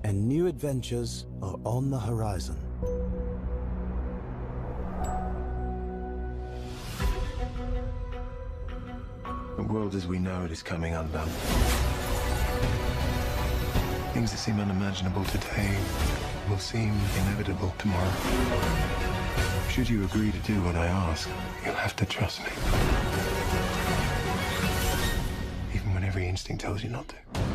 and new adventures are on the horizon. The world as we know it is coming undone. Things that seem unimaginable today will seem inevitable tomorrow. Should you agree to do what I ask, you'll have to trust me. Even when every instinct tells you not to.